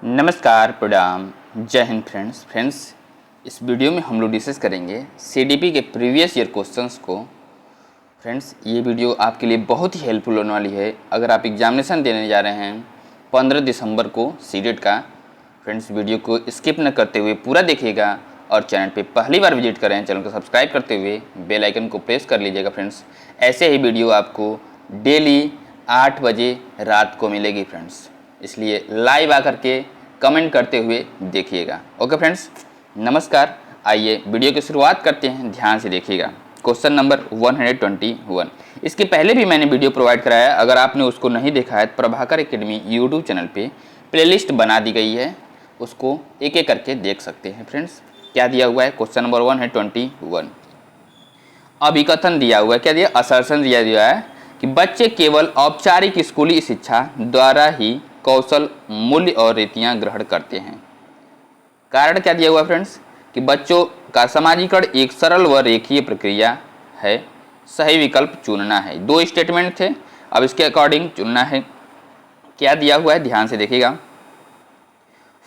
नमस्कार, प्रणाम, जय हिंद फ्रेंड्स। इस वीडियो में हम लोग डिस्कस करेंगे सीडीपी के प्रीवियस ईयर क्वेश्चंस को। फ्रेंड्स, ये वीडियो आपके लिए बहुत ही हेल्पफुल होने वाली है अगर आप एग्जामिनेशन देने जा रहे हैं 15 दिसंबर को सीडेट का। फ्रेंड्स, वीडियो को स्किप न करते हुए पूरा देखिएगा और चैनल पे पहली बार विजिट करें चैनल को सब्सक्राइब करते हुए बेल आइकन को प्रेस कर लीजिएगा। फ्रेंड्स, ऐसे ही वीडियो आपको डेली 8 बजे रात को मिलेगी फ्रेंड्स, इसलिए लाइव आकर के कमेंट करते हुए देखिएगा। ओके फ्रेंड्स, नमस्कार। आइए वीडियो की शुरुआत करते हैं, ध्यान से देखिएगा। Question number 121। इसके पहले भी मैंने वीडियो प्रोवाइड कराया, अगर आपने उसको नहीं देखा है प्रभाकर एकेडमी यूट्यूब चैनल पे प्लेलिस्ट बना दी गई है, उसको एक एक करके देख सकते हैं। फ्रेंड्स, क्या दिया हुआ है क्वेश्चन नंबर 121। अभिकथन दिया हुआ है, क्या दिया, असर्शन दिया है कि बच्चे केवल औपचारिक स्कूली शिक्षा द्वारा ही कौशल, मूल्य और रीतियां ग्रहण करते हैं। कारण क्या दिया हुआ फ्रेंड्स कि बच्चों का समाजीकरण एक सरल व रेखीय प्रक्रिया है, सही विकल्प चुनना है। दो स्टेटमेंट थे, अब इसके अकॉर्डिंग चुनना है। क्या दिया हुआ है ध्यान से देखिएगा।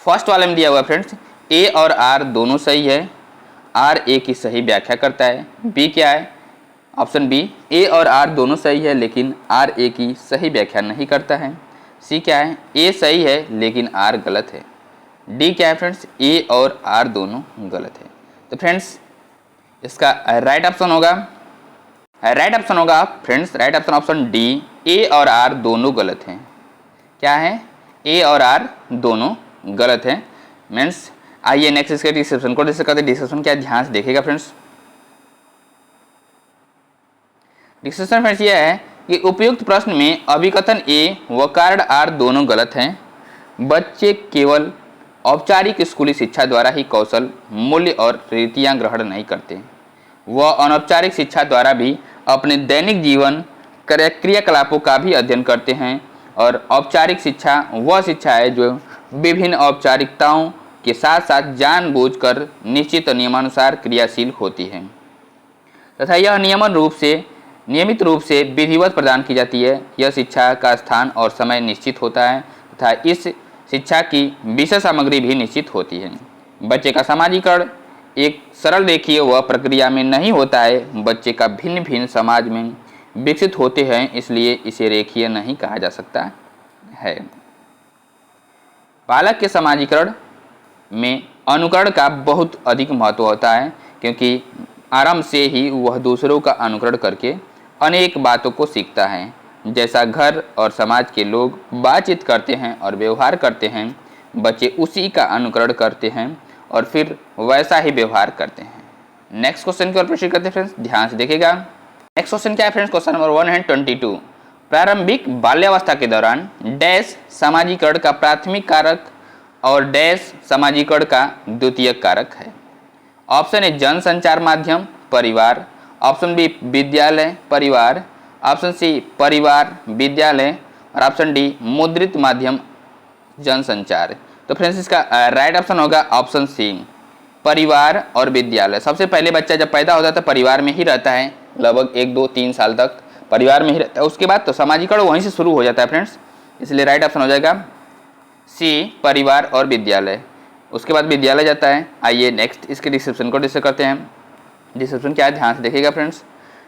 फर्स्ट वाले में दिया हुआ है फ्रेंड्स, ए और आर दोनों सही है, आर ए की सही व्याख्या करता है। बी क्या है, ऑप्शन बी, ए और आर दोनों सही है लेकिन आर ए की सही व्याख्या नहीं करता है। सी क्या है, ए सही है लेकिन आर गलत है। डी क्या है फ्रेंड्स, ए और आर दोनों गलत है। तो फ्रेंड्स, इसका राइट ऑप्शन होगा friends, right option option D, A और आर दोनों गलत हैं। क्या है, ए और आर दोनों गलत हैं। मीन्स आइए नेक्स्ट इसके डिस्क्रिप्शन को डिस्कस करते हैं। डिस्क्रिप्शन क्या है ध्यान से देखिएगा फ्रेंड्स। डिस्कशन फ्रेंड्स यह है कि उपयुक्त प्रश्न में अभिकथन ए व कारण आर दोनों गलत हैं। बच्चे केवल औपचारिक स्कूली शिक्षा द्वारा ही कौशल, मूल्य और रीतियां ग्रहण नहीं करते, वह अनौपचारिक शिक्षा द्वारा भी अपने दैनिक जीवन क्रियाकलापों का भी अध्ययन करते हैं। और औपचारिक शिक्षा वह शिक्षा है जो विभिन्न औपचारिकताओं के साथ साथ जानबूझकर निश्चित नियमानुसार क्रियाशील होती है तथा यह नियमित रूप से विधिवत प्रदान की जाती है। यह शिक्षा का स्थान और समय निश्चित होता है तथा इस शिक्षा की विषय सामग्री भी निश्चित होती है। बच्चे का सामाजिकरण एक सरल रेखीय व प्रक्रिया में नहीं होता है। बच्चे का भिन्न भिन्न समाज में विकसित होते हैं, इसलिए इसे रेखीय नहीं कहा जा सकता है। बालक के सामाजिकरण में अनुकरण का बहुत अधिक महत्व होता है, क्योंकि आरंभ से ही वह दूसरों का अनुकरण करके अनेक बातों को सीखता है। जैसा घर और समाज के लोग बातचीत करते हैं और व्यवहार करते हैं, बच्चे उसी का अनुकरण करते हैं और फिर वैसा ही व्यवहार करते हैं। नेक्स्ट क्वेश्चन की ओर प्रश्न करते हैं फ्रेंड्स, ध्यान से देखिएगा। नेक्स्ट क्वेश्चन क्या है फ्रेंड्स, क्वेश्चन नंबर 122। प्रारंभिक बाल्यावस्था के दौरान डैश सामाजिकरण का प्राथमिक कारक और डैश सामाजिकरण का द्वितीयक कारक है। ऑप्शन ए जनसंचार माध्यम परिवार, ऑप्शन बी विद्यालय परिवार, ऑप्शन सी परिवार विद्यालय और ऑप्शन डी मुद्रित माध्यम जनसंचार। तो फ्रेंड्स, इसका राइट ऑप्शन होगा ऑप्शन सी, परिवार और विद्यालय। सबसे पहले बच्चा जब पैदा होता है तो परिवार में ही रहता है, लगभग 1, 2, 3 साल तक परिवार में ही रहता है। उसके बाद तो सामाजिकरण वहीं से शुरू हो जाता है फ्रेंड्स, इसलिए राइट ऑप्शन हो जाएगा सी, परिवार और विद्यालय। उसके बाद विद्यालय जाता है। आइए नेक्स्ट इसके डिस्क्रिप्शन को डिस्कस करते हैं। डिस्क्रिप्शन क्या है ध्यान से देखिएगा फ्रेंड्स।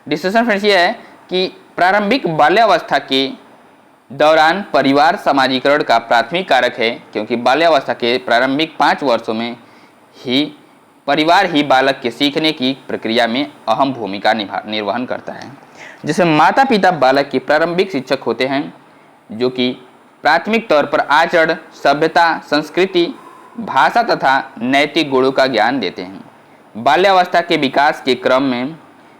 डिस्कशन फ्रेंड्स ये है कि प्रारंभिक बाल्यावस्था के दौरान परिवार सामाजिकरण का प्राथमिक कारक है, क्योंकि बाल्यावस्था के प्रारंभिक 5 वर्षों में ही परिवार ही बालक के सीखने की प्रक्रिया में अहम भूमिका निर्वहन करता है। जैसे माता पिता बालक के प्रारंभिक शिक्षक होते हैं, जो कि प्राथमिक तौर पर आचरण, सभ्यता, संस्कृति, भाषा तथा नैतिक गुणों का ज्ञान देते हैं। बाल्यावस्था के विकास के क्रम में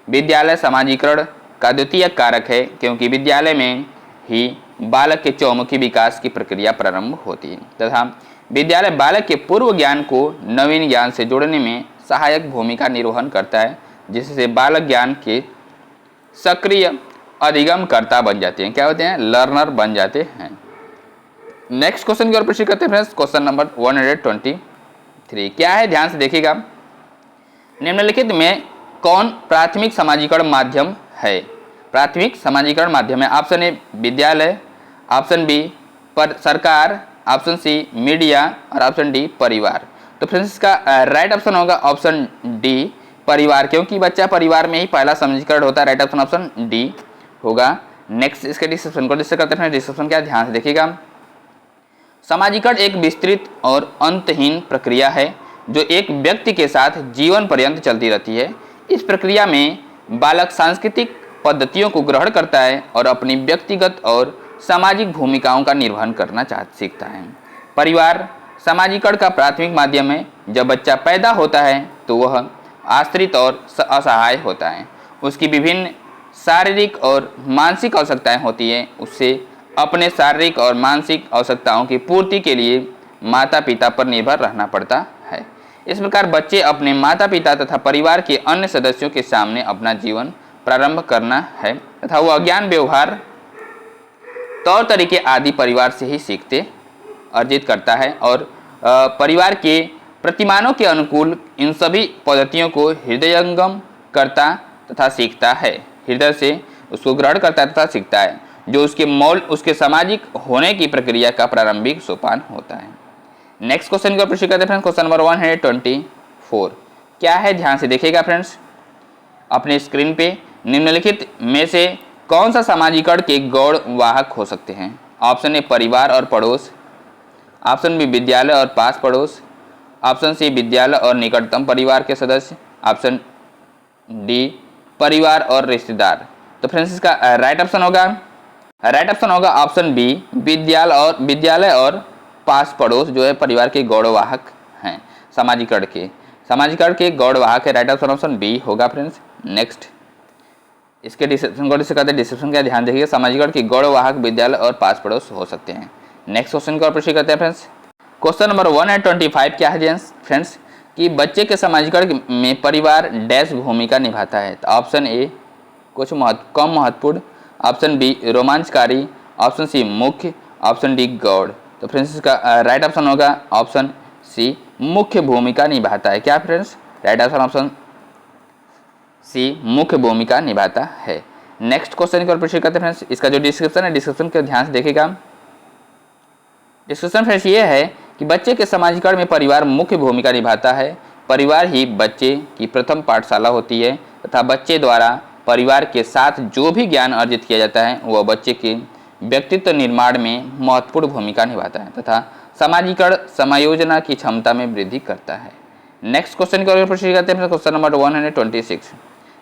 विद्यालय सामाजिकरण का द्वितीय कारक है, क्योंकि विद्यालय में ही बालक के चौमुखी विकास की प्रक्रिया प्रारंभ होती है तथा विद्यालय बालक के पूर्व ज्ञान को नवीन ज्ञान से जोड़ने में सहायक भूमिका निर्वहन करता है, जिससे बालक ज्ञान के सक्रिय अधिगमकर्ता बन जाते हैं। क्या होते हैं, लर्नर बन जाते हैं। नेक्स्ट क्वेश्चन की ओर प्रश्न करते हैं फ्रेंड्स, क्वेश्चन नंबर 123। क्या है ध्यान से देखिएगा। निम्नलिखित में कौन प्राथमिक सामाजिकरण माध्यम है। प्राथमिक सामाजिकरण माध्यम है। ऑप्शन ए विद्यालय, ऑप्शन बी पर सरकार, ऑप्शन सी मीडिया और ऑप्शन डी परिवार। तो फ्रेंड्स इसका राइट ऑप्शन होगा ऑप्शन डी परिवार, क्योंकि बच्चा परिवार में ही पहला समझकर होता है। राइट ऑप्शन ऑप्शन डी होगा। नेक्स्ट इसके डिस्क्रिप्शन को डिस्कस करते हैं। डिस्क्रिप्शन क्या, ध्यान से देखिएगा। सामाजिकरण एक विस्तृत और अंतहीन प्रक्रिया है जो एक व्यक्ति के साथ जीवन पर्यंत चलती रहती है। इस प्रक्रिया में बालक सांस्कृतिक पद्धतियों को ग्रहण करता है और अपनी व्यक्तिगत और सामाजिक भूमिकाओं का निर्वहन करना सीखता है। परिवार सामाजिकरण का प्राथमिक माध्यम है। जब बच्चा पैदा होता है तो वह आश्रित और असहाय होता है। उसकी विभिन्न शारीरिक और मानसिक आवश्यकताएं होती हैं। उससे अपने शारीरिक और मानसिक आवश्यकताओं की पूर्ति के लिए माता पिता पर निर्भर रहना पड़ता है। इस प्रकार बच्चे अपने माता पिता तथा परिवार के अन्य सदस्यों के सामने अपना जीवन प्रारंभ करना है तथा वह ज्ञान, व्यवहार, तौर तरीके आदि परिवार से ही सीखते अर्जित करता है और परिवार के प्रतिमानों के अनुकूल इन सभी पद्धतियों को हृदयंगम करता तथा सीखता है। हृदय से उसको ग्रहण करता तथा सीखता है, जो उसके सामाजिक होने की प्रक्रिया का प्रारंभिक सोपान होता है। नेक्स्ट क्वेश्चन को प्रश्न करते हैं फ्रेंड्स। क्वेश्चन नंबर 124 क्या है, ध्यान से देखिएगा फ्रेंड्स अपने स्क्रीन पे। निम्नलिखित में से कौन सा सामाजिकरण के गौण वाहक हो सकते हैं? ऑप्शन ए परिवार और पड़ोस, ऑप्शन बी विद्यालय और पास पड़ोस, ऑप्शन सी विद्यालय और निकटतम परिवार के सदस्य, ऑप्शन डी परिवार और रिश्तेदार। तो फ्रेंड्स इसका राइट ऑप्शन होगा ऑप्शन बी विद्यालय और पास पड़ोस जो है परिवार के गौणवाहक हैं। सामाजिकरण के गौणवाहक है। राइट ऑप्शन बी होगा फ्रेंड्स। नेक्स्ट इसके डिस्क्रिप्शन को डिस्कस करते हैं। डिस्क्रिप्शन का ध्यान देखिए। सामाजिकरण के गौणवाहक विद्यालय और पास पड़ोस हो सकते हैं। नेक्स्ट क्वेश्चन को प्रश्न करते हैं फ्रेंड्स। क्वेश्चन नंबर 125 क्या है फ्रेंड्स कि बच्चे के सामाजिकरण में परिवार डैश भूमिका निभाता है? तो ऑप्शन ए कुछ कम महत्वपूर्ण, ऑप्शन बी रोमांचकारी, ऑप्शन सी मुख्य, ऑप्शन डी गौड़। तो फ्रेंड्स इसका राइट ऑप्शन होगा ऑप्शन सी मुख्य भूमिका निभाता है। क्या फ्रेंड्स? राइट ऑप्शन सी मुख्य भूमिका निभाता है। नेक्स्ट क्वेश्चन को प्रश्न करते हैं फ्रेंड्स। इसका जो डिस्क्रिप्शन है, डिस्क्रिप्शन को ध्यान से देखिएगा। डिस्क्रिप्शन फ्रेंड्स ये है कि बच्चे के सामाजिकरण में परिवार मुख्य भूमिका निभाता है। परिवार ही बच्चे की प्रथम पाठशाला होती है तथा बच्चे द्वारा परिवार के साथ जो भी ज्ञान अर्जित किया जाता है वह बच्चे के व्यक्तित्व निर्माण में महत्वपूर्ण भूमिका निभाता है तथा सामाजिकरण समायोजना की क्षमता में वृद्धि करता है। नेक्स्ट क्वेश्चन को प्रश्न करते हैं। क्वेश्चन नंबर 126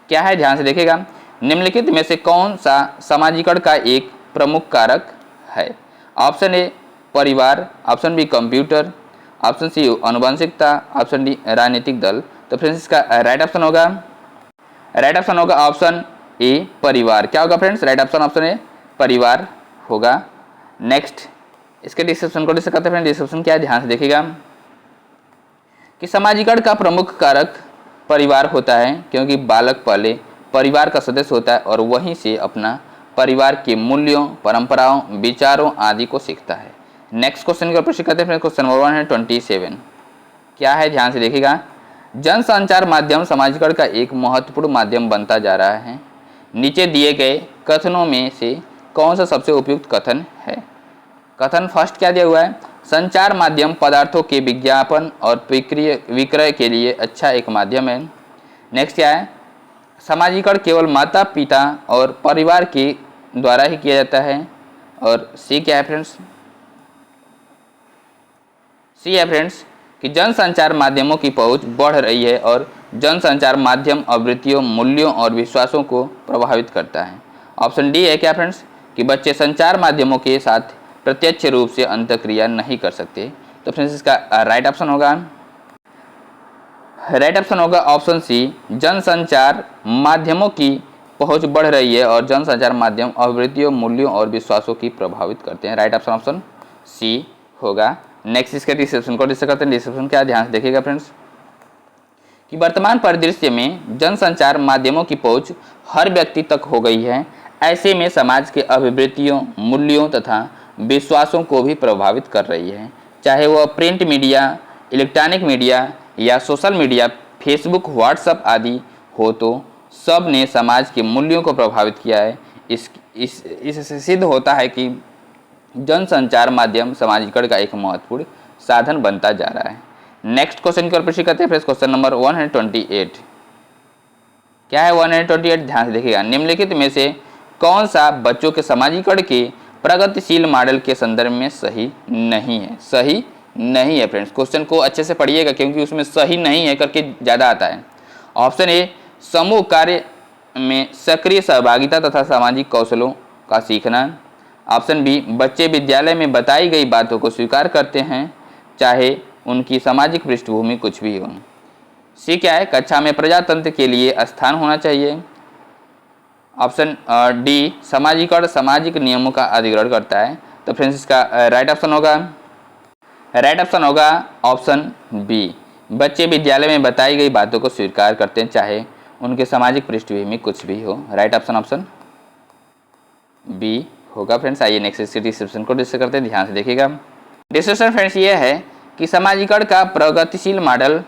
क्या है, ध्यान से देखिएगा। निम्नलिखित में से कौन सा सामाजिकरण का एक प्रमुख कारक है? ऑप्शन ए परिवार, option B computer, option C आनुवंशिकता, ऑप्शन डी राजनीतिक दल। तो फ्रेंड्स इसका राइट ऑप्शन होगा ऑप्शन ए परिवार। क्या होगा फ्रेंड्स? राइट ऑप्शन ए परिवार होगा। नेक्स्ट इसके डिस्क्रिप्शन को डिस्कस करते हैं। डिस्क्रिप्शन क्या है, ध्यान से देखिएगा कि सामाजिकरण का प्रमुख कारक परिवार होता है क्योंकि बालक पहले परिवार का सदस्य होता है और वहीं से अपना परिवार के मूल्यों, परंपराओं, विचारों आदि को सीखता है। नेक्स्ट क्वेश्चन को प्रश्न करते हैं। क्वेश्चन नंबर 127 क्या है, ध्यान से देखिएगा। जनसंचार माध्यम सामाजिकरण का एक महत्वपूर्ण माध्यम बनता जा रहा है। नीचे दिए गए कथनों में से कौन सा सबसे उपयुक्त कथन है? कथन फर्स्ट क्या दिया हुआ है? संचार माध्यम पदार्थों के विज्ञापन और विक्रय के लिए अच्छा एक माध्यम है। नेक्स्ट क्या है? सामाजिकरण केवल माता पिता और परिवार के द्वारा ही किया जाता है। और सी क्या है फ्रेंड्स? सी है फ्रेंड्स कि जनसंचार माध्यमों की पहुंच बढ़ रही है और जनसंचार माध्यम आवृत्तियों, मूल्यों और विश्वासों को प्रभावित करता है। ऑप्शन डी है क्या फ्रेंड्स कि बच्चे संचार माध्यमों के साथ प्रत्यक्ष रूप से अंतःक्रिया नहीं कर सकते। तो फ्रेंड्स इसका राइट ऑप्शन होगा ऑप्शन सी जनसंचार माध्यमों की पहुंच बढ़ रही है और जनसंचार माध्यम आवृत्तियों, मूल्यों और विश्वासों की प्रभावित करते हैं। राइट ऑप्शन सी होगा। नेक्स्ट इसके डिस्क्रिप्शन को डिस्कस करते हैं। डिस्क्रिप्शन क्या, ध्यान से देखिएगा फ्रेंड्स कि वर्तमान परिदृश्य में जनसंचार माध्यमों की पहुंच हर व्यक्ति तक हो गई है। ऐसे में समाज के अभिवृत्तियों, मूल्यों तथा विश्वासों को भी प्रभावित कर रही है, चाहे वह प्रिंट मीडिया, इलेक्ट्रॉनिक मीडिया या सोशल मीडिया, फेसबुक, व्हाट्सएप आदि हो। तो सब ने समाज के मूल्यों को प्रभावित किया है। इससे सिद्ध होता है कि जनसंचार माध्यम सामाजिकरण का एक महत्वपूर्ण साधन बनता जा रहा है। नेक्स्ट क्वेश्चन की ओर प्रश्न करते हैं फ्रेंड्स, क्वेश्चन नंबर 128। क्या है 128? ध्यान से देखिएगा। निम्नलिखित में से कौन सा बच्चों के समाजीकरण के प्रगतिशील मॉडल के संदर्भ में सही नहीं है? सही नहीं है फ्रेंड्स। क्वेश्चन को अच्छे से पढ़िएगा क्योंकि उसमें सही नहीं है करके ज़्यादा आता है। ऑप्शन ए, समूह कार्य में सक्रिय सहभागिता तथा सामाजिक कौशलों का सीखना। ऑप्शन बी, बच्चे विद्यालय में बताई गई बातों को स्वीकार करते हैं चाहे उनकी सामाजिक पृष्ठभूमि कुछ भी हो। सी क्या है, कक्षा में प्रजातंत्र के लिए स्थान होना चाहिए। ऑप्शन डी, सामाजिकरण सामाजिक नियमों का अधिग्रहण करता है। तो फ्रेंड्स इसका राइट ऑप्शन होगा ऑप्शन बी, बच्चे विद्यालय में बताई गई बातों को स्वीकार करते हैं चाहे उनके सामाजिक पृष्ठभूमि में कुछ भी हो। राइट ऑप्शन बी होगा फ्रेंड्स। आइए नेक्स्ट डिस्क्रिप्शन को डिस्कस करते हैं, ध्यान से देखिएगा। डिस्कशन फ्रेंड्स ये है कि समाजीकरण का प्रगतिशील मॉडल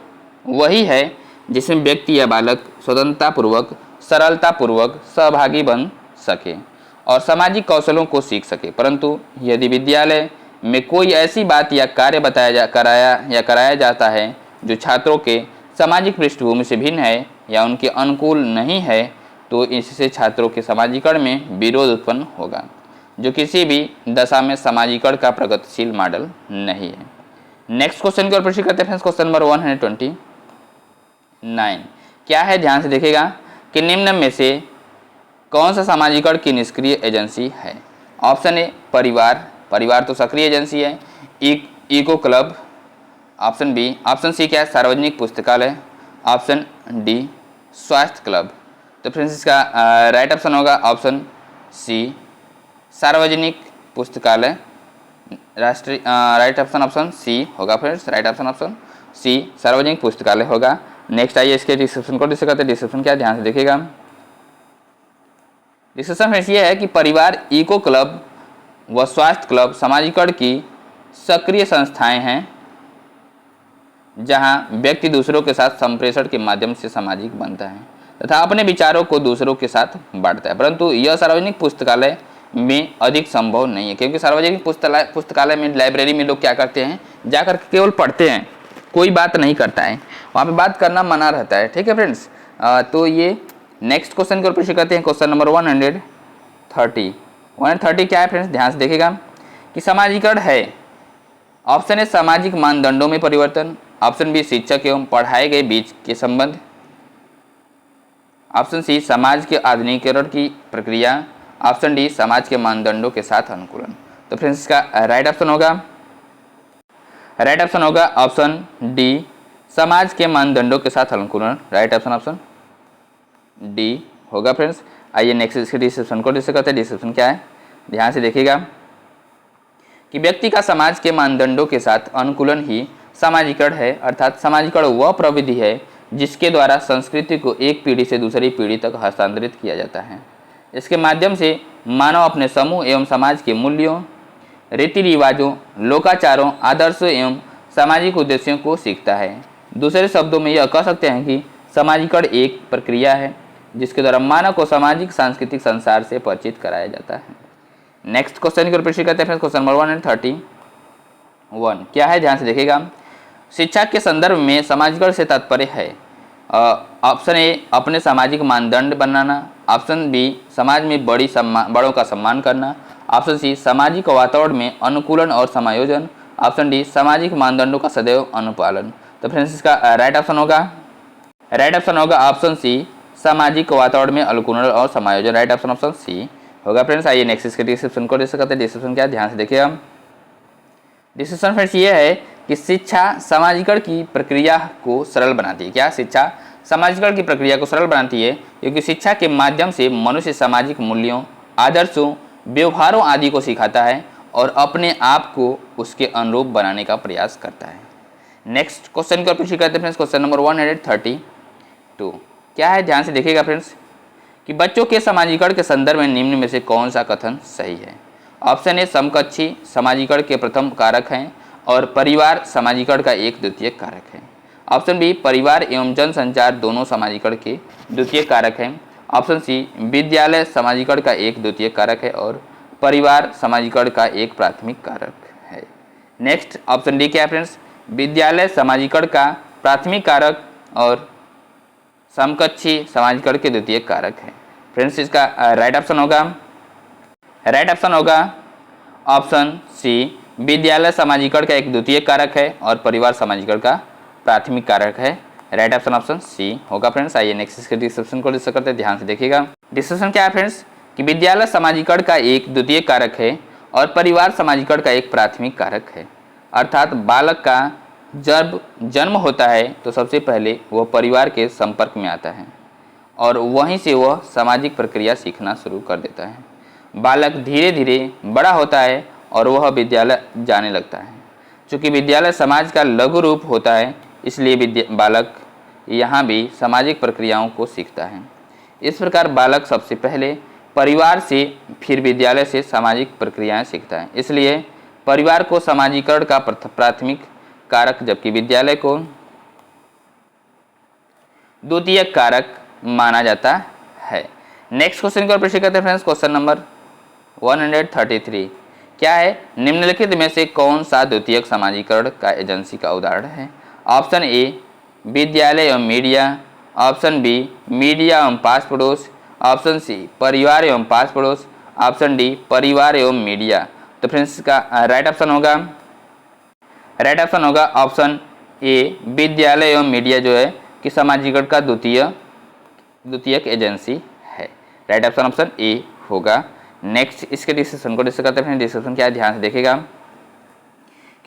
वही है जिसमें व्यक्ति या बालक स्वतंत्रतापूर्वक, सरलतापूर्वक सहभागी बन सके और सामाजिक कौशलों को सीख सके। परंतु यदि विद्यालय में कोई ऐसी बात या कार्य कराया जाता है जो छात्रों के सामाजिक पृष्ठभूमि से भिन्न है या उनके अनुकूल नहीं है, तो इससे छात्रों के समाजीकरण में विरोध उत्पन्न होगा, जो किसी भी दशा में समाजीकरण का प्रगतिशील मॉडल नहीं है। नेक्स्ट क्वेश्चन की ओर प्रश्न करते हैं, क्वेश्चन नंबर 129। क्या है, ध्यान से देखिएगा कि निम्न में से कौन सा समाजीकरण की निष्क्रिय एजेंसी है? ऑप्शन ए, परिवार तो सक्रिय एजेंसी है। Eco club. Option B, option C क्या है, सार्वजनिक पुस्तकालय। ऑप्शन डी, स्वास्थ्य क्लब। तो फ्रेंड्स इसका राइट ऑप्शन होगा ऑप्शन सी, सार्वजनिक पुस्तकालय। राइट ऑप्शन सी होगा फ्रेंड्स। राइट ऑप्शन सी, सार्वजनिक पुस्तकालय होगा। नेक्स्ट आइए इसके डिस्क्रिप्शन को डिस्कस करते हैं। डिस्क्रिप्शन क्या, ध्यान से देखिएगा। डिस्कशन फ्रेंड्स ये है कि परिवार, इको क्लब व स्वास्थ्य क्लब समाजीकरण की सक्रिय संस्थाएं हैं जहां व्यक्ति दूसरों के साथ संप्रेषण के माध्यम से सामाजिक बनता है तथा अपने विचारों को दूसरों के साथ बांटता है। परंतु यह सार्वजनिक पुस्तकालय में अधिक संभव नहीं है, क्योंकि सार्वजनिक पुस्तकालय में, लाइब्रेरी में लोग क्या करते हैं, जाकर केवल पढ़ते हैं, कोई बात नहीं करता है, वहाँ पे बात करना मना रहता है। ठीक है फ्रेंड्स। तो ये नेक्स्ट क्वेश्चन की ओर प्रश्न करते हैं, क्वेश्चन नंबर 130। 130 क्या है फ्रेंड्स, ध्यान से देखिएगा कि समाजीकरण है। ऑप्शन ए, सामाजिक मानदंडों में परिवर्तन। ऑप्शन बी, शिक्षक एवं पढ़ाए गए बीच के संबंध। ऑप्शन सी, समाज के आधुनिकीकरण की प्रक्रिया। ऑप्शन डी, समाज के मानदंडों के साथ अनुकूलन। तो फ्रेंड्स इसका राइट ऑप्शन होगा ऑप्शन डी, समाज के मानदंडों के साथ अनुकूलन। राइट ऑप्शन डी होगा फ्रेंड्स। आइए नेक्स्ट इसके डिस्क्रिप्शन को डिस्कस करते हैं। डिस्क्रिप्शन क्या है, ध्यान से देखिएगा कि व्यक्ति का समाज के मानदंडों के साथ अनुकूलन ही समाजीकरण है। अर्थात समाजीकरण वह प्रविधि है जिसके द्वारा संस्कृति को एक पीढ़ी से दूसरी पीढ़ी तक हस्तांतरित किया जाता है। इसके माध्यम से मानव अपने समूह एवं समाज के मूल्यों, रीति रिवाजों, लोकाचारों, आदर्शों एवं सामाजिक उद्देश्यों को सीखता है। दूसरे शब्दों में यह कह सकते हैं कि समाजीकरण एक प्रक्रिया है जिसके द्वारा मानव को सामाजिक सांस्कृतिक संसार से परिचित कराया जाता है। नेक्स्ट क्वेश्चन की ओर प्रश्न करते हैं, क्वेश्चन नंबर 131 क्या है, ध्यान से देखिएगा। शिक्षा के संदर्भ में समाजीकरण से तात्पर्य है ऑप्शन ए, अपने सामाजिक मानदंड बनाना। ऑप्शन बी, समाज में बड़ों का सम्मान करना। ऑप्शन सी, सामाजिक वातावरण में अनुकूलन और समायोजन। ऑप्शन डी, सामाजिक मानदंडों का सदैव अनुपालन। तो फ्रेंड्स इसका राइट ऑप्शन होगा ऑप्शन सी, सामाजिक वातावरण में अनुकूलन और समायोजन। राइट ऑप्शन सी होगा फ्रेंड्स। आइए नेक्स्ट इसके डिस्क्रिप्शन को डिस्कस करते हैं। डिस्क्रिप्शन क्या है, ध्यान से देखिएगा। डिस्कशन फ्रेंड्स ये है कि शिक्षा समाजीकरण की प्रक्रिया को सरल बनाती है। क्या, शिक्षा समाजीकरण की प्रक्रिया को सरल बनाती है क्योंकि शिक्षा के माध्यम से मनुष्य सामाजिक मूल्यों, आदर्शों, व्यवहारों आदि को सिखाता है और अपने आप को उसके अनुरूप बनाने का प्रयास करता है। नेक्स्ट क्वेश्चन को प्रश्न करते हैं फ्रेंड्स, क्वेश्चन नंबर 132 क्या है, ध्यान से देखिएगा फ्रेंड्स कि बच्चों के समाजीकरण के संदर्भ में निम्न में से कौन सा कथन सही है। ऑप्शन ए, समकक्षी समाजीकरण के प्रथम कारक हैं और परिवार समाजीकरण का एक द्वितीय कारक है। ऑप्शन बी, परिवार एवं जनसंचार दोनों समाजीकरण के द्वितीय कारक हैं। ऑप्शन सी, विद्यालय समाजीकरण का एक द्वितीय कारक है और परिवार सामाजिकरण का एक प्राथमिक कारक है। नेक्स्ट ऑप्शन डी क्या है फ्रेंड्स, विद्यालय सामाजिकरण का प्राथमिक कारक और समकक्षी सामाजिकरण के द्वितीयक कारक है। फ्रेंड्स इसका राइट ऑप्शन होगा ऑप्शन सी, विद्यालय सामाजिकरण का एक द्वितीयक कारक है और परिवार सामाजिकरण का प्राथमिक कारक है। राइट ऑप्शन सी होगा फ्रेंड्स। आइए नेक्स्ट इसके डिस्क्रिप्शन को डिस्कस करते हैं, ध्यान से देखिएगा। डिस्क्रिप्शन क्या है फ्रेंड्स कि विद्यालय सामाजिकरण का एक द्वितीयक कारक है और परिवार सामाजिकरण का एक प्राथमिक कारक है। अर्थात बालक का जब जन्म होता है तो सबसे पहले वह परिवार के संपर्क में आता है और वहीं से वह सामाजिक प्रक्रिया सीखना शुरू कर देता है। बालक धीरे धीरे बड़ा होता है और वह विद्यालय जाने लगता है। चूँकि विद्यालय समाज का लघु रूप होता है, इसलिए बालक यहाँ भी सामाजिक प्रक्रियाओं को सीखता है। इस प्रकार बालक सबसे पहले परिवार से फिर विद्यालय से सामाजिक प्रक्रियाएं सीखता है। इसलिए परिवार को सामाजिकरण का प्राथमिक कारक जबकि विद्यालय को द्वितीयक कारक माना जाता है। नेक्स्ट क्वेश्चन की ओर प्रश्न करते हैं फ्रेंड्स। क्वेश्चन नंबर 133 क्या है, निम्नलिखित में से कौन सा द्वितीयक सामाजिकरण का एजेंसी का उदाहरण है। ऑप्शन ए विद्यालय एवं मीडिया, ऑप्शन बी मीडिया एवं पास पड़ोस, ऑप्शन सी परिवार एवं पास पड़ोस, ऑप्शन डी परिवार एवं मीडिया। तो फ्रेंड्स इसका राइट ऑप्शन होगा ऑप्शन ए विद्यालय एवं मीडिया जो है कि सामाजिकरण का द्वितीयक एजेंसी है। राइट ऑप्शन ए होगा। नेक्स्ट इसके डिस्कशन को डिस्कस करते हैं। डिस्कशन क्या है, ध्यान से देखिएगा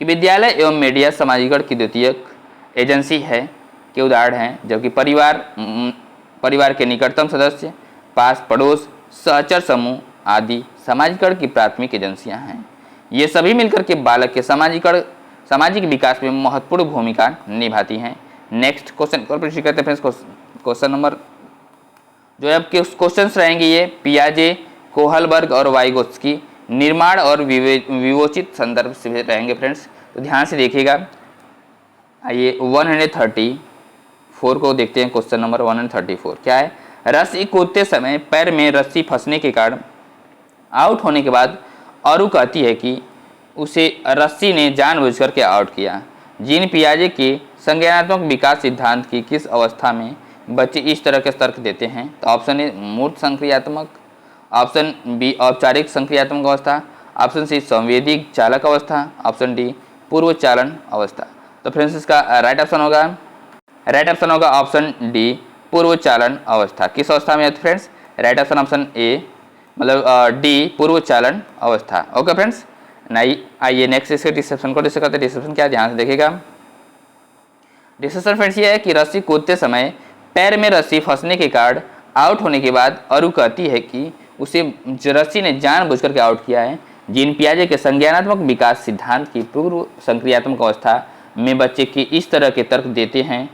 कि विद्यालय एवं मीडिया सामाजिकरण की द्वितीयक एजेंसी है के उदाहरण हैं, जबकि परिवार के निकटतम सदस्य, पास पड़ोस, सहचर समूह आदि सामाजिकरण की प्राथमिक एजेंसियां हैं। ये सभी मिलकर के बालक के सामाजिक विकास में महत्वपूर्ण भूमिका निभाती हैं। नेक्स्ट क्वेश्चन को प्रश्न करते हैं। क्वेश्चन नंबर जो आपके क्वेश्चंस रहेंगे ये पियाजे, कोहलबर्ग और वाइगोत्स्की निर्माण और विवेचित संदर्भ से रहेंगे फ्रेंड्स, तो ध्यान से देखिएगा। आइए 134 को देखते हैं। क्वेश्चन नंबर 134 क्या है, रस्सी कूदते समय पैर में रस्सी फंसने के कारण आउट होने के बाद औरू कहती है कि उसे रस्सी ने जानबूझकर के आउट किया। जीन पियाजे के संज्ञानात्मक विकास सिद्धांत की किस अवस्था में बच्चे इस तरह के तर्क देते हैं। तो ऑप्शन ए मूर्त संक्रियात्मक, ऑप्शन बी औपचारिक संक्रियात्मक अवस्था, ऑप्शन सी संवेदी चालक अवस्था, ऑप्शन डी पूर्व चालन अवस्था। तो फ्रेंड्स इसका राइट ऑप्शन होगा ऑप्शन डी पूर्व चालन अवस्था। किस अवस्था में है फ्रेंड्स, राइट ऑप्शन ए मतलब डी पूर्व चालन अवस्था। Okay friends. आइए नेक्स्ट इसके डिस्क्रिप्शन को डिस्कस करते हैं। डिस्क्रिप्शन क्या है, ध्यान से देखिएगा। डिस्कशन फ्रेंड्स ये है कि रस्सी कूदते समय पैर में रस्सी फंसने के कारण आउट होने के बाद औरू कहती है कि उसे रस्सी ने जानबूझकर के आउट किया है। जीन पियाजे के संज्ञानात्मक विकास सिद्धांत की पूर्व संक्रियात्मक अवस्था में बच्चे के इस तरह के तर्क देते हैं।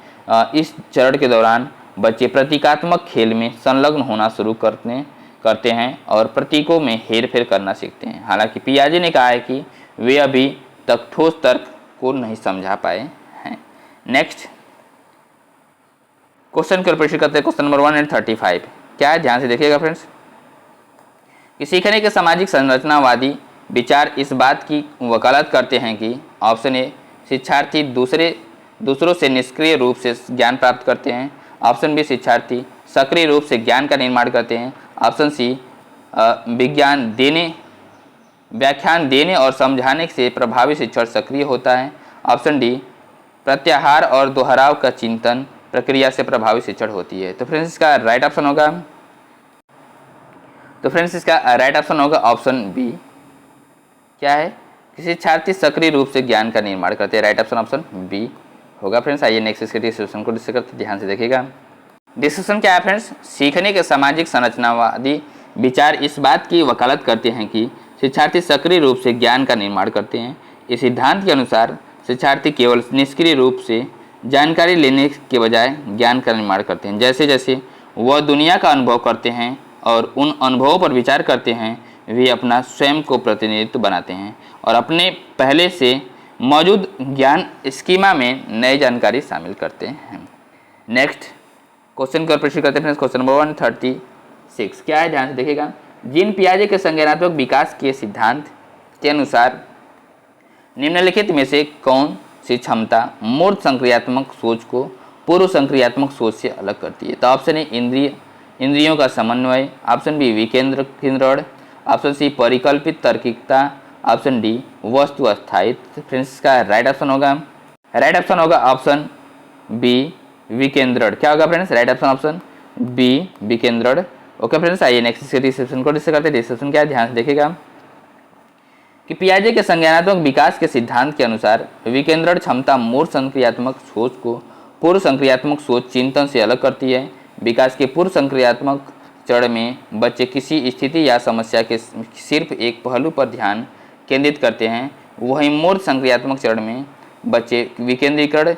इस चरण के दौरान बच्चे प्रतीकात्मक खेल में संलग्न होना शुरू करते हैं और प्रतीकों में हेरफेर करना सीखते हैं। हालांकि पियाजे ने कहा है कि वे अभी तक ठोस तर्क को नहीं समझा पाए हैं। नेक्स्ट क्वेश्चन को प्रश्न करते हैं। क्वेश्चन नंबर 135 क्या है, ध्यान से देखिएगा फ्रेंड्स कि सीखने के सामाजिक संरचनावादी विचार इस बात की वकालत करते हैं कि ऑप्शन ए शिक्षार्थी दूसरों से निष्क्रिय रूप से ज्ञान प्राप्त करते हैं, ऑप्शन बी शिक्षार्थी सक्रिय रूप से ज्ञान का निर्माण करते हैं, ऑप्शन सी व्याख्यान देने और समझाने से प्रभावी शिक्षण सक्रिय होता है, ऑप्शन डी प्रत्याहार और दोहराव का चिंतन प्रक्रिया से प्रभावी शिक्षण होती है। तो फ्रेंड्स इसका राइट ऑप्शन होगा ऑप्शन बी क्या है कि शिक्षार्थी सक्रिय रूप से ज्ञान का निर्माण करते हैं। राइट ऑप्शन बी होगा फ्रेंड्स। आइए नेक्स्ट इसके डिस्कशन को डिस्कस करते हैं, ध्यान से देखिएगा। डिस्कशन क्या है फ्रेंड्स, सीखने के सामाजिक संरचनावादी विचार इस बात की वकालत करते हैं कि शिक्षार्थी सक्रिय रूप से ज्ञान का निर्माण करते हैं। इस सिद्धांत के अनुसार शिक्षार्थी केवल निष्क्रिय रूप से जानकारी लेने के बजाय ज्ञान का निर्माण करते हैं। जैसे जैसे वह दुनिया का अनुभव करते हैं और उन अनुभवों पर विचार करते हैं, वे अपना स्वयं को प्रतिनिधित्व बनाते हैं और अपने पहले से मौजूद ज्ञान स्कीमा में नई जानकारी शामिल करते हैं। नेक्स्ट क्वेश्चन की ओर प्रश्न करते हैं। क्वेश्चन नंबर 136 क्या है, ध्यान से देखिएगा जीन पियाजे के संज्ञानात्मक विकास के सिद्धांत के अनुसार निम्नलिखित में से कौन सी क्षमता मूर्त संक्रियात्मक सोच को पूर्व संक्रियात्मक सोच से अलग करती है? तो ऑप्शन ए इंद्रियों का समन्वय, ऑप्शन बी विकेंद्रीकरण, ऑप्शन सी परिकल्पित तार्किकता, ऑप्शन डी वस्तु अस्थायित्व। फ्रेंड्स इसका राइट ऑप्शन होगा ऑप्शन बी विकेंद्रण। क्या होगा फ्रेंड्स? राइट ऑप्शन बी विकेंद्रण। ओके फ्रेंड्स, आइए नेक्स्ट इसके डिस्क्रिप्शन को डिस्कस करते हैं। डिस्क्रिप्शन क्या है, ध्यान से देखिएगा कि पियाजे के संज्ञानात्मक विकास के सिद्धांत के अनुसार विकेंद्रण क्षमता मूर्त संक्रियात्मक सोच को पूर्व संक्रियात्मक सोच चिंतन से अलग करती है। विकास के पूर्व संक्रियात्मक चरण में बच्चे किसी स्थिति या समस्या के सिर्फ एक पहलू पर ध्यान केंद्रित करते हैं, वहीं मूर्त संक्रियात्मक चरण में बच्चे विकेंद्रीकरण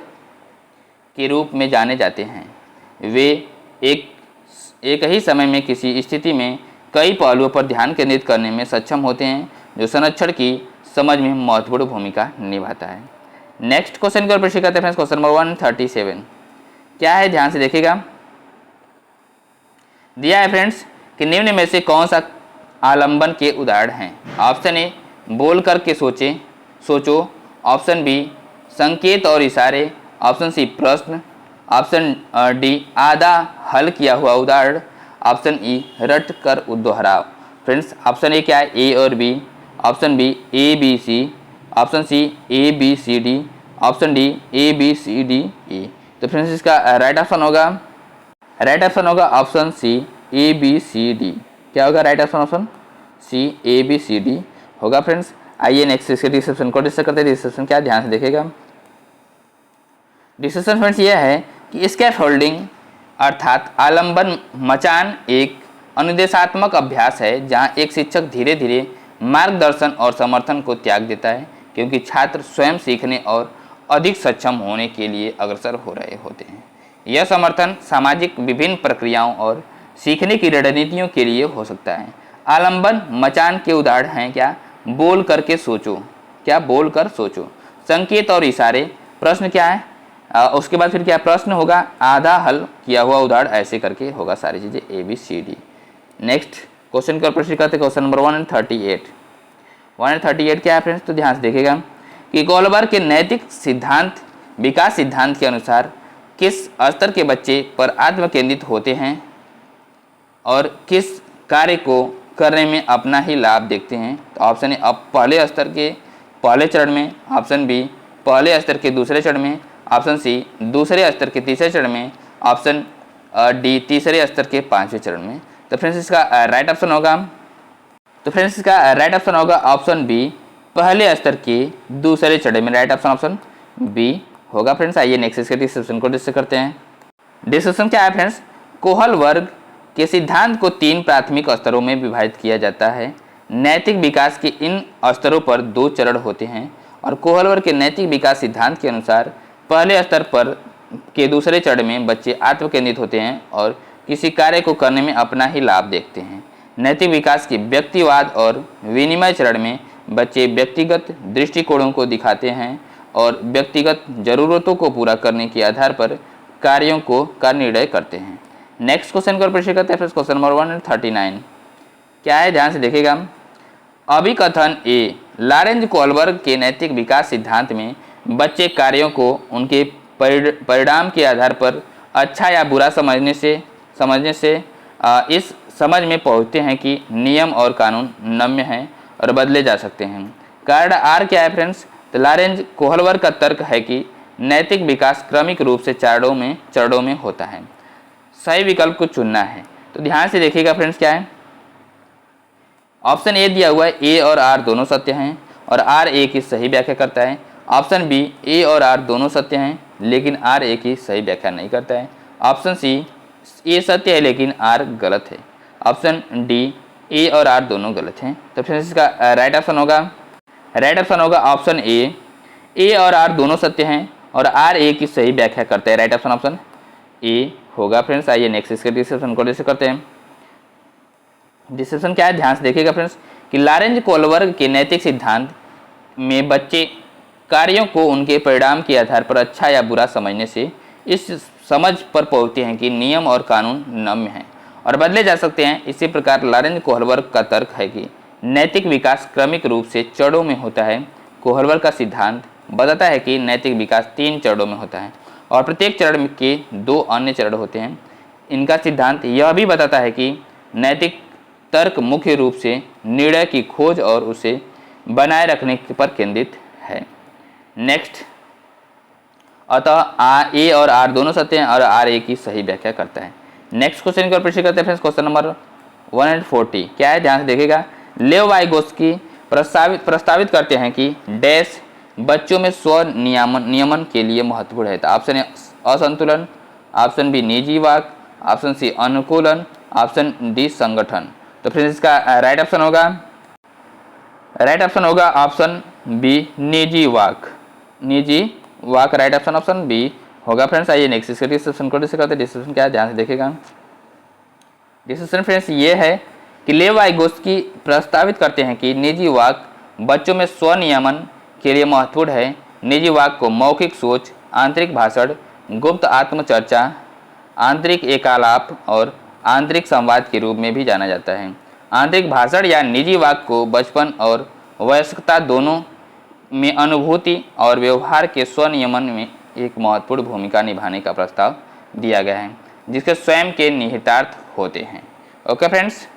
के रूप में जाने जाते हैं। वे एक ही समय में किसी स्थिति में कई पहलुओं पर ध्यान केंद्रित करने में सक्षम होते हैं, जो संरक्षण की समझ में महत्वपूर्ण भूमिका निभाता है। नेक्स्ट क्वेश्चन की ओर प्रश्न करते हैं फ्रेंड्स, क्वेश्चन नंबर 137 क्या है, ध्यान से देखिएगा। दिया है फ्रेंड्स कि निम्न में से कौन सा आलंबन के उदाहरण हैं? ऑप्शन ए बोल करके सोचो, ऑप्शन बी संकेत और इशारे, ऑप्शन सी प्रश्न, ऑप्शन डी आधा हल किया हुआ उदाहरण, ऑप्शन ई रट कर दोहराव। फ्रेंड्स ऑप्शन ए क्या है? ए और B, option B A B C, option C A B C D, option D A B C D E. तो फ्रेंड्स इसका राइट ऑप्शन होगा option C A B C D. क्या होगा right option C A B C D होगा। Friends आइए next इसके description को discuss करते हैं। डिस्क्रिप्शन क्या, ध्यान से देखिएगा। डिस्कशन फ्रेंड्स यह है कि स्कैफ होल्डिंग अर्थात आलंबन मचान एक अनुदेशात्मक अभ्यास है जहां एक शिक्षक धीरे धीरे मार्गदर्शन और समर्थन को त्याग देता है, क्योंकि छात्र स्वयं सीखने और अधिक सक्षम होने के लिए अग्रसर हो रहे होते हैं। यह समर्थन सामाजिक विभिन्न प्रक्रियाओं और सीखने की रणनीतियों के लिए हो सकता है। आलंबन मचान के उदाहरण हैं क्या? बोल करके सोचो, क्या बोल कर सोचो, संकेत और इशारे, प्रश्न क्या है, उसके बाद फिर क्या प्रश्न होगा, आधा हल किया हुआ उदाहरण, ऐसे करके होगा सारी चीज़ें A B C D. Next question का प्रश्न करते क्वेश्चन नंबर 138 क्या है फ्रेंड्स? तो ध्यान से देखिएगा कि गोलबर्ग के नैतिक सिद्धांत विकास सिद्धांत के अनुसार किस स्तर के बच्चे पर आत्म केंद्रित होते हैं और किस कार्य को करने में अपना ही लाभ देखते हैं? तो ऑप्शन ए अब पहले स्तर के पहले चरण में, ऑप्शन बी पहले स्तर के दूसरे चरण में, ऑप्शन सी दूसरे स्तर के तीसरे चरण में, ऑप्शन डी तीसरे स्तर के पांचवें चरण में। तो फ्रेंड्स इसका राइट ऑप्शन होगा ऑप्शन बी पहले स्तर के दूसरे चरण में। राइट ऑप्शन बी होगा। फ्रेंड्स आइए नेक्स्ट इसके डिस्कशन को डिस्कस करते हैं। डिस्कशन क्या है फ्रेंड्स? कोहल वर्ग के सिद्धांत को 3 प्राथमिक स्तरों में विभाजित किया जाता है। नैतिक विकास के इन स्तरों पर 2 चरण होते हैं और कोहल वर्ग के नैतिक विकास सिद्धांत के अनुसार पहले स्तर पर के दूसरे चरण में बच्चे आत्म केंद्रित होते हैं और किसी कार्य को करने में अपना ही लाभ देखते हैं। नैतिक विकास के व्यक्तिवाद और विनिमय चरण में बच्चे व्यक्तिगत दृष्टिकोणों को दिखाते हैं और व्यक्तिगत जरूरतों को पूरा करने के आधार पर कार्यों का निर्णय करते हैं। नेक्स्ट क्वेश्चन का प्रश्न करते हैं क्वेश्चन नंबर 139 क्या है, ध्यान से देखिएगा। अभिकथन ए लॉरेंज कोहलबर्ग के नैतिक विकास सिद्धांत में बच्चे कार्यों को उनके परिणाम के आधार पर अच्छा या बुरा समझने से इस समझ में पहुंचते हैं कि नियम और कानून नम्य हैं और बदले जा सकते हैं। कारण आर क्या है फ्रेंड्स? तो लॉरेंज कोहलबर्ग का तर्क है कि नैतिक विकास क्रमिक रूप से चरणों में होता है। सही विकल्प को चुनना है। तो ध्यान से देखिएगा फ्रेंड्स क्या है। ऑप्शन ए दिया हुआ है ए और आर दोनों सत्य हैं और आर ए की सही व्याख्या करता है। ऑप्शन बी ए और आर दोनों सत्य हैं लेकिन आर ए की सही व्याख्या नहीं करता है। ऑप्शन सी ए सत्य है लेकिन आर गलत है। ऑप्शन डी ए और आर दोनों गलत हैं। तो फ्रेंड्स इसका राइट ऑप्शन होगा ऑप्शन ए और आर दोनों सत्य हैं और आर ए की सही व्याख्या करते हैं। राइट ऑप्शन ए होगा। फ्रेंड्स आइए नेक्स्ट इसके डिस्कशन को डिस्कस करते हैं। डिस्कशन क्या है, ध्यान से देखिएगा फ्रेंड्स कि लॉरेंज कोहलबर्ग के नैतिक सिद्धांत में बच्चे कार्यों को उनके परिणाम के आधार पर अच्छा या बुरा समझने से इस समझ पर पहुंचते हैं कि नियम और कानून नम्य हैं और बदले जा सकते हैं। इसी प्रकार लॉरेंज कोहलबर्ग का तर्क है कि नैतिक विकास क्रमिक रूप से चरणों में होता है। कोहलबर्ग का सिद्धांत बताता है कि नैतिक विकास 3 चरणों में होता है और प्रत्येक चरण के 2 अन्य चरण होते हैं। इनका सिद्धांत यह भी बताता है कि नैतिक तर्क मुख्य रूप से निर्णय की खोज और उसे बनाए रखने पर केंद्रित है। नेक्स्ट, अतः ए और आर दोनों सत्य हैं और आर ए की सही व्याख्या करता है। नेक्स्ट क्वेश्चन की ओर प्रश्न करते हैं फ्रेंड्स। क्वेश्चन नंबर 140 क्या है, ध्यान से देखिएगा। लेव वाइगोत्स्की प्रस्तावित करते हैं कि डैश बच्चों में स्व नियमन के लिए महत्वपूर्ण है। तो ऑप्शन ए असंतुलन, ऑप्शन बी निजी वाक, ऑप्शन सी अनुकूलन, ऑप्शन डी संगठन। तो फ्रेंड्स इसका राइट ऑप्शन होगा ऑप्शन बी निजी वाक। निजी वाक राइट ऑप्शन बी होगा। फ्रेंड्स आइए नेक्स्ट इसके डिस्क्रिप्शन को डिस्कस करते हैं। डिस्क्रिप्शन क्या है, ध्यान से देखिएगा। डिस्क्रिप्शन फ्रेंड्स ये है कि लेव वाइगोत्स्की प्रस्तावित करते हैं कि निजी वाक बच्चों में स्वनियमन के लिए महत्वपूर्ण है। निजी वाक को मौखिक सोच, आंतरिक भाषण, गुप्त आत्मचर्चा, आंतरिक एकालाप और आंतरिक संवाद के रूप में भी जाना जाता है। आंतरिक भाषण या निजी वाक को बचपन और वयस्कता दोनों में अनुभूति और व्यवहार के स्वनियमन में एक महत्वपूर्ण भूमिका निभाने का प्रस्ताव दिया गया है, जिसके स्वयं के निहितार्थ होते हैं। ओके फ्रेंड्स,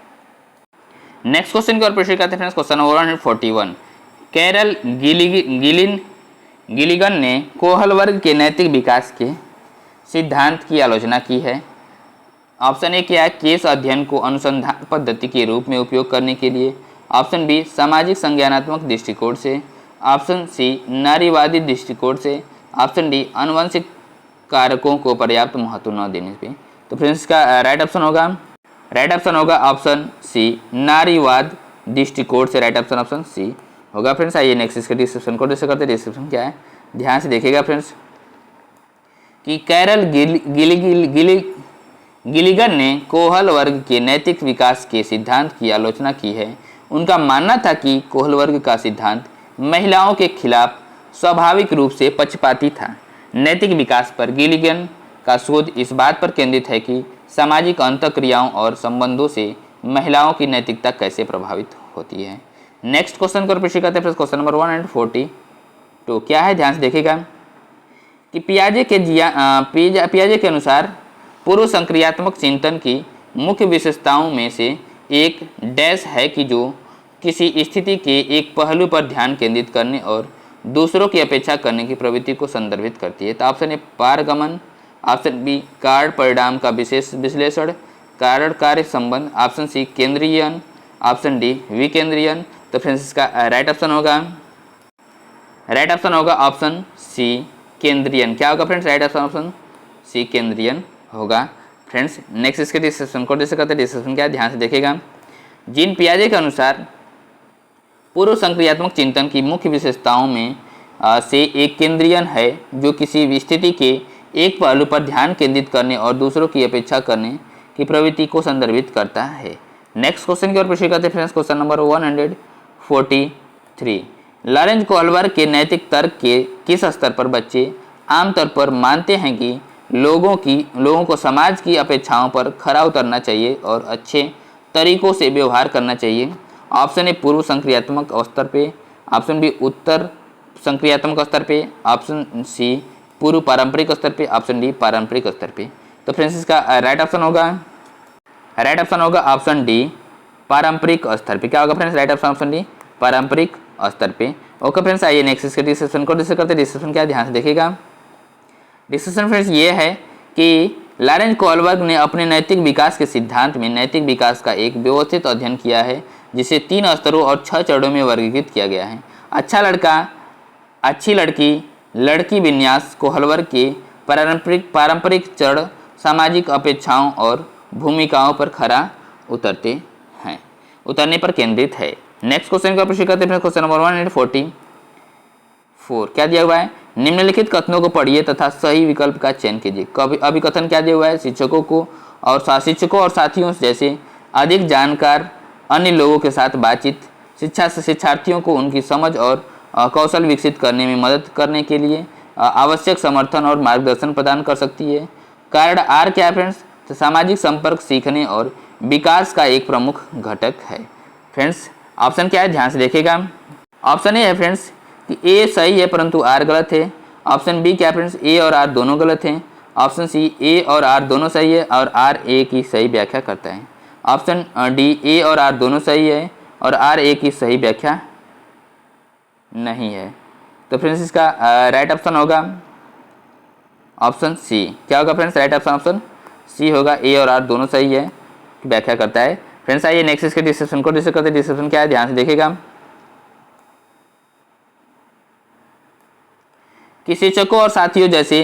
नेक्स्ट क्वेश्चन की ओर प्रश्न करते हैं फ्रेंड्स। क्वेश्चन 141 कैरल गिलिगन ने कोहलबर्ग के नैतिक विकास के सिद्धांत की आलोचना की है। ऑप्शन ए क्या है, केस अध्ययन को अनुसंधान पद्धति के रूप में उपयोग करने के लिए। ऑप्शन बी सामाजिक संज्ञानात्मक दृष्टिकोण से। ऑप्शन सी नारीवादी दृष्टिकोण से। ऑप्शन डी आनुवंशिक कारकों को पर्याप्त महत्व न देने पे। तो फ्रेंड्स इसका राइट ऑप्शन होगा ऑप्शन सी नारीवाद दृष्टिकोण से। राइट ऑप्शन सी होगा। फ्रेंड्स आइए नेक्स्ट इसके डिस्क्रिप्शन को डिस्कस करते हैं। डिस्क्रिप्शन क्या है, ध्यान से देखिएगा फ्रेंड्स कि कैरल गिलिगन ने कोहलबर्ग के नैतिक विकास के सिद्धांत की आलोचना की है। उनका मानना था कि कोहलबर्ग का सिद्धांत महिलाओं के खिलाफ स्वाभाविक रूप से पक्षपाती था। नैतिक विकास पर गिलिगन का शोध इस बात पर केंद्रित है कि सामाजिक अंतःक्रियाओं और संबंधों से महिलाओं की नैतिकता कैसे प्रभावित होती है। नेक्स्ट क्वेश्चन को प्रश्न करते हैं। क्वेश्चन नंबर 142 तो क्या है, ध्यान से देखिएगा कि पियाजे के अनुसार पूर्व संक्रियात्मक चिंतन की मुख्य विशेषताओं में से एक डैश है कि जो किसी स्थिति के एक पहलू पर ध्यान केंद्रित करने और दूसरों की अपेक्षा करने की प्रवृत्ति को संदर्भित करती है। तो ऑप्शन ए पारगमन, ऑप्शन बी कारण परिणाम का विशेष विश्लेषण, कारण कार्य संबंध, ऑप्शन सी केंद्रीयन, ऑप्शन डी विकेंद्रीयन। तो फ्रेंड्स इसका राइट ऑप्शन होगा ऑप्शन सी केंद्रीयन। क्या होगा फ्रेंड्स, राइट ऑप्शन सी केंद्रीयन होगा। फ्रेंड्स नेक्स्ट इसके डिस्कशन को डिस्कस करते हैं। डिस्कशन क्या है, ध्यान से देखिएगा। जीन पियाजे के अनुसार पूर्व संक्रियात्मक चिंतन की मुख्य विशेषताओं में से एक केंद्रीयन है जो किसी स्थिति के एक पहलू पर ध्यान केंद्रित करने और दूसरों की अपेक्षा करने की प्रवृत्ति को संदर्भित करता है। नेक्स्ट क्वेश्चन की ओर प्रश्न करते हैं friends. Question number 143 Lawrence Kohlberg के नैतिक तर्क के किस स्तर पर बच्चे आमतौर पर मानते हैं कि लोगों को समाज की अपेक्षाओं पर खरा उतरना चाहिए और अच्छे तरीकों से व्यवहार करना चाहिए। ऑप्शन ए पूर्व संक्रियात्मक स्तर पे, ऑप्शन बी उत्तर संक्रियात्मक स्तर पे, ऑप्शन सी पूर्व पारंपरिक स्तर पे, ऑप्शन डी पारंपरिक स्तर पे। तो फ्रेंड्स इसका राइट ऑप्शन होगा ऑप्शन डी पारंपरिक स्तर पे। क्या होगा फ्रेंड्स, राइट ऑप्शन डी पारंपरिक स्तर पे। ओके फ्रेंड्स आइए नेक्स्ट इसके डिस्कशन को डिस्कस करते हैं। डिस्कशन क्या, ध्यान से देखिएगा। डिस्कशन फ्रेंड्स ये है कि लॉरेंज कोहलबर्ग ने अपने नैतिक विकास के सिद्धांत में नैतिक विकास का एक व्यवस्थित अध्ययन किया है जिसे 3 स्तरों और 6 चरणों में वर्गीकृत किया गया है। अच्छा लड़का, अच्छी लड़की, लड़की विन्यास कोहलबर्ग के पारंपरिक चरण सामाजिक अपेक्षाओं और भूमिकाओं पर खरा उतरने पर केंद्रित है। नेक्स्ट क्वेश्चन का प्रश्न करते हैं। क्वेश्चन नंबर 144 क्या दिया हुआ है, निम्नलिखित कथनों को पढ़िए तथा सही विकल्प का चयन कीजिए। अभिकथन क्या दिया हुआ है, शिक्षकों और साथियों जैसे अधिक जानकार अन्य लोगों के साथ बातचीत शिक्षार्थियों को उनकी समझ और कौशल विकसित करने में मदद करने के लिए आवश्यक समर्थन और मार्गदर्शन प्रदान कर सकती है। कारण आर क्या है फ्रेंड्स, तो सामाजिक संपर्क सीखने और विकास का एक प्रमुख घटक है। फ्रेंड्स ऑप्शन क्या है, ध्यान से देखिएगा। ऑप्शन ए है फ्रेंड्स कि ए सही है परंतु आर गलत है। ऑप्शन बी क्या है फ्रेंड्स, ए और आर दोनों गलत हैं। ऑप्शन सी ए और आर दोनों सही है और आर ए की सही व्याख्या करता है। ऑप्शन डी ए और आर दोनों सही है और आर ए की सही व्याख्या नहीं है। तो फ्रेंड्स इसका राइट ऑप्शन होगा ऑप्शन सी। क्या होगा फ्रेंड्स, राइट ऑप्शन सी होगा, ए और आर दोनों सही है व्याख्या करता है। फ्रेंड्स आइए नेक्स्ट इसके डिस्क्रिप्शन को डिस्कस करते हैं। डिस्क्रिप्शन क्या है, ध्यान से देखिएगा। कि शिक्षकों और साथियों जैसे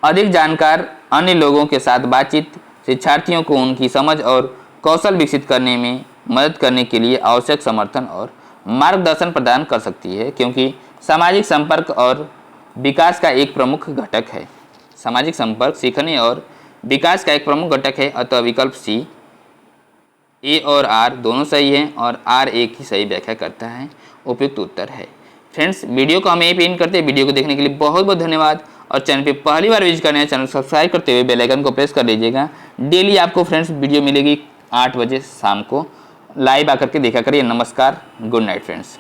अधिक जानकार अन्य लोगों के साथ बातचीत शिक्षार्थियों को उनकी समझ और कौशल विकसित करने में मदद करने के लिए आवश्यक समर्थन और मार्गदर्शन प्रदान कर सकती है, क्योंकि सामाजिक संपर्क और विकास का एक प्रमुख घटक है। सामाजिक संपर्क सीखने और विकास का एक प्रमुख घटक है। अतः विकल्प सी ए और आर दोनों सही हैं और आर ए की सही व्याख्या करता है उपयुक्त उत्तर है। फ्रेंड्स वीडियो को हम यहीं पे एंड करते हैं। वीडियो को देखने के लिए बहुत बहुत धन्यवाद और चैनल पे पहली बार विजिट करने हैं चैनल सब्सक्राइब करते हुए बेल आइकन को प्रेस कर लीजिएगा। डेली आपको फ्रेंड्स वीडियो मिलेगी 8 बजे शाम को, लाइव आकर के देखा करिए। नमस्कार, गुड नाइट फ्रेंड्स।